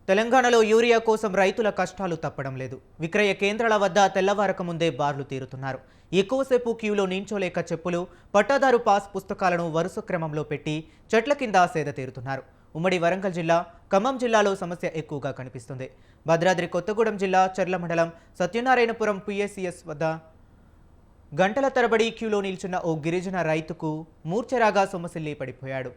తెలంగాణలో యూరియా కోసం రైతుల కష్టాలు తప్పడం లేదు. విక్రయ కేంద్రాల వద్ద తెల్లవారక ముందే బార్లు తీరుతున్నారు. ఎక్కువసేపు క్యూలో నించోలేక చెప్పులు, పట్టాదారు పాస్ పుస్తకాలను వరుస క్రమంలో పెట్టి చెట్ల కింద సేద తీరుతున్నారు. ఉమ్మడి వరంగల్ జిల్లా, ఖమ్మం జిల్లాలో సమస్య ఎక్కువగా కనిపిస్తుంది. భద్రాద్రి కొత్తగూడెం జిల్లా చర్ల మండలం సత్యనారాయణపురం PSCS వద్ద గంటల తరబడి క్యూలో నిల్చున్న ఓ గిరిజన రైతుకు మూర్ఛరాగా సొమ్మసిల్లి పడిపోయాడు.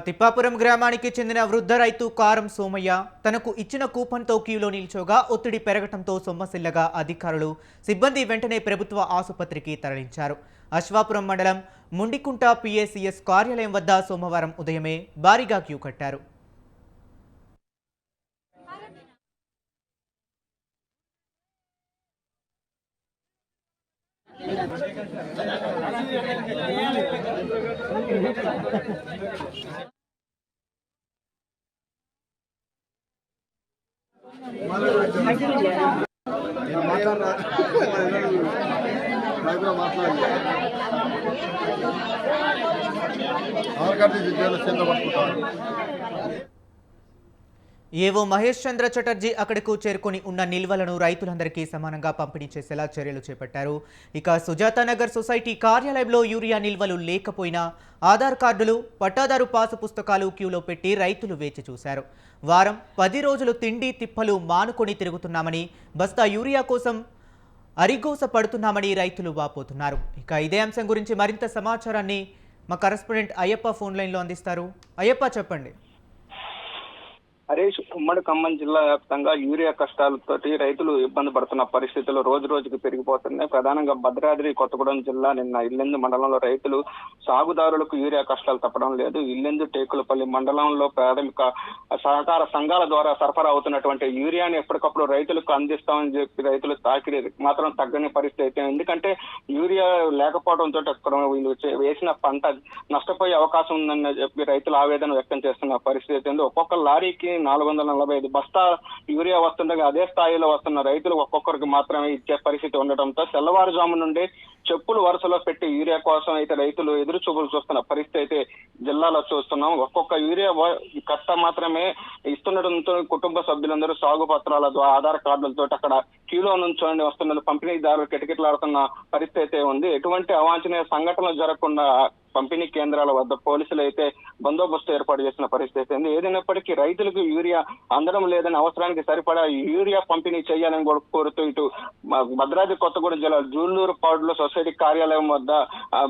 తిప్పాపురం గ్రామానికి చెందిన వృద్ధ రైతు కారం సోమయ్య తనకు ఇచ్చిన కూపన్తో క్యూలో నిల్చోగా ఒత్తిడి పెరగటంతో సొమ్మసిల్లగా అధికారులు, సిబ్బంది వెంటనే ప్రభుత్వ ఆసుపత్రికి తరలించారు. అశ్వాపురం మండలం ముండికుంట PSCS కార్యాలయం వద్ద సోమవారం ఉదయమే భారీగా క్యూ కట్టారు. ఏవో మహేష్ చంద్ర చటర్జీ అక్కడకు చేరుకొని ఉన్న నిల్వలను రైతులందరికీ సమానంగా పంపిణీ చేసేలా చర్యలు చేపట్టారు. ఇక సుజాతానగర్ సొసైటీ కార్యాలయంలో యూరియా నిల్వలు లేకపోయినా ఆధార్ కార్డులు, పట్టాదారు పాసు పుస్తకాలు క్యూలో పెట్టి రైతులు వేచి చూశారు. వారం 10 రోజులు తిండి తిప్పలు మానుకొని తిరుగుతున్నామని, బస్తా యూరియా కోసం అరిగోస పడుతున్నామని రైతులు వాపోతున్నారు. ఇక ఇదే అంశం గురించి మరింత సమాచారాన్ని మా కరెస్పాండెంట్ అయ్యప్ప ఫోన్ లైన్లో అందిస్తారు. అయ్యప్ప, చెప్పండి. హరీష్, ఉమ్మడి ఖమ్మం జిల్లా వ్యాప్తంగా యూరియా కష్టాలతోటి రైతులు ఇబ్బంది పడుతున్న పరిస్థితులు రోజు రోజుకు పెరిగిపోతున్నాయి. ప్రధానంగా భద్రాద్రి కొత్తగూడెం జిల్లా నిన్న ఇల్లెందు మండలంలో రైతులు సాగుదారులకు యూరియా కష్టాలు తప్పడం లేదు. ఇల్లెందు టేకులపల్లి మండలంలో ప్రాథమిక సహకార సంఘాల ద్వారా సరఫరా అవుతున్నటువంటి యూరియాని ఎప్పటికప్పుడు రైతులకు అందిస్తామని చెప్పి రైతులు తాకిడి మాత్రం తగ్గని పరిస్థితి. ఎందుకంటే యూరియా లేకపోవడంతో అక్కడ వేసిన పంట నష్టపోయే అవకాశం ఉందని చెప్పి రైతులు ఆవేదన వ్యక్తం చేస్తున్న పరిస్థితి ఉంది. ఒక్కొక్క లారీకి 445 బస్తా యూరియా వస్తుండగా అదే స్థాయిలో వస్తున్న రైతులు ఒక్కొక్కరికి మాత్రమే ఇచ్చే పరిస్థితి ఉండటంతో తెల్లవారుజాము నుండి చెప్పులు వరుసలో పెట్టి యూరియా కోసం అయితే రైతులు ఎదురు చూపులు చూస్తున్న పరిస్థితి అయితే జిల్లాలో చూస్తున్నాం. ఒక్కొక్క యూరియా కట్ట మాత్రమే ఇస్తుండటంతో కుటుంబ సభ్యులందరూ సాగు పత్రాల ద్వారా, ఆధార్ కార్డులతో అక్కడ క్యూలో నుంచొని వస్తున్న పంపిణీదారులు కిటకిటలాడుతున్న పరిస్థితి అయితే ఉంది. ఎటువంటి అవాంఛనీయ సంఘటనలు జరగకుండా పంపిణీ కేంద్రాల వద్ద పోలీసులు అయితే బందోబస్తు ఏర్పాటు చేసిన పరిస్థితి ఉంది. ఏదైనప్పటికీ రైతులకు యూరియా అందడం లేదని, అవసరానికి సరిపడా యూరియా పంపిణీ చేయాలని కూడా కోరుతూ ఇటు భద్రాద్రి కొత్తగూడెం జిల్లా జూళ్ళూరుపాడులో సొసైటీ కార్యాలయం వద్ద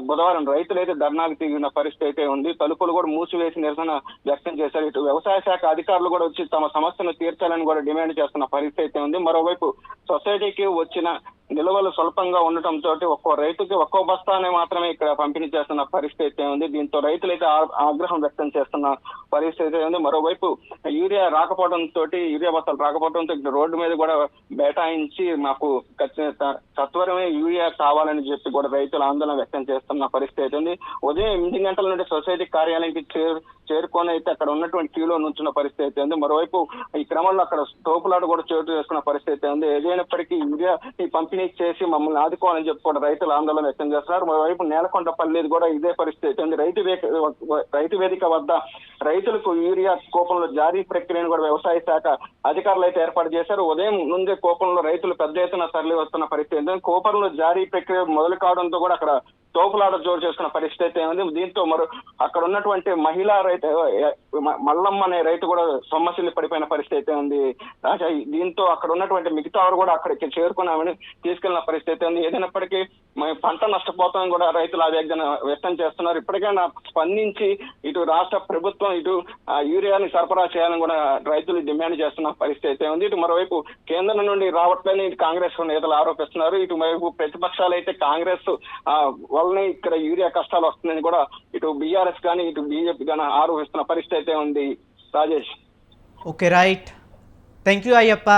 బుధవారం రైతులైతే ధర్నాకు దిగిన పరిస్థితి అయితే ఉంది. తలుపులు కూడా మూసివేసి నిరసన వ్యక్తం చేశారు. ఇటు వ్యవసాయ శాఖ అధికారులు కూడా వచ్చి తమ సమస్యను తీర్చాలని కూడా డిమాండ్ చేస్తున్న పరిస్థితి అయితే ఉంది. మరోవైపు సొసైటీకి వచ్చిన నిల్వలు స్వల్పంగా ఉండటంతో ఒక్కో రైతుకి ఒక్కో బస్తానే మాత్రమే ఇక్కడ పంపిణీ చేస్తున్న పరిస్థితి ఉంది. దీంతో రైతులైతే ఆగ్రహం వ్యక్తం చేస్తున్న పరిస్థితి ఉంది. మరోవైపు యూరియా బస్తాలు రాకపోవడంతో రోడ్డు మీద కూడా బైఠాయించి మాకు సత్వరమే యూరియా కావాలని చెప్పి కూడా రైతులు ఆందోళన వ్యక్తం చేస్తున్న పరిస్థితి ఉంది. ఉదయం 8 గంటల నుండి సొసైటీ కార్యాలయానికి చేరుకొని అయితే అక్కడ ఉన్నటువంటి క్యూలో నుంచున్న పరిస్థితి ఉంది. మరోవైపు ఈ క్రమంలో అక్కడ తోపులాట కూడా చోటు చేసుకున్న పరిస్థితి ఉంది. ఏదైనప్పటికీ యూరియా ఈ పంపిణీ చేసి మమ్మల్ని ఆదుకోవాలని చెప్పి కూడా రైతులు ఆందోళన వ్యక్తం చేస్తున్నారు. మరోవైపు నేలకొండపల్లి కూడా ఇదే పరిస్థితి ఉంది. రైతు వేదిక వద్ద రైతులకు యూరియా కూపన్ల జారీ ప్రక్రియను కూడా వ్యవసాయ శాఖ అధికారులు అయితే ఏర్పాటు చేశారు. ఉదయం నుండే కూపన్లో రైతులు పెద్ద ఎత్తున తరలి వస్తున్న పరిస్థితి. కూపన్ల జారీ ప్రక్రియ మొదలు కావడంతో కూడా అక్కడ తోపులాట జోరు చేసుకున్న పరిస్థితి ఉంది. దీంతో అక్కడ ఉన్నటువంటి మహిళా రైతు మల్లమ్మ అనే రైతు కూడా సొమ్మసిల్లి పడిపోయిన పరిస్థితి ఉంది. దీంతో అక్కడ ఉన్నటువంటి మిగతా వారు కూడా అక్కడికి చేరుకున్నామని తీసుకెళ్లిన పరిస్థితి ఉంది. ఏదైనప్పటికీ పంట నష్టపోతామని కూడా రైతులు ఆవేదన వ్యక్తం చేస్తున్నారు. ఇప్పటికైనా స్పందించి ఇటు రాష్ట్ర ప్రభుత్వం ప్రభుత్వం ఇటు యూరియాని సరఫరా చేయాలని కూడా రైతులు డిమాండ్ చేస్తున్న పరిస్థితి అయితే ఉంది. ఇటు మరోవైపు కేంద్రం నుండి రావట్లేని ఇటు కాంగ్రెస్ నేతలు ఆరోపిస్తున్నారు. ఇటు మరోవైపు ప్రతిపక్షాలు అయితే కాంగ్రెస్ వల్లనే ఇక్కడ యూరియా కష్టాలు వస్తుందని కూడా ఇటు బీఆర్ఎస్ కానీ ఇటు బీజేపీ కానీ ఆరోపిస్తున్న పరిస్థితి అయితే ఉంది. Rajesh. Okay, right. Thank you Ayyappa.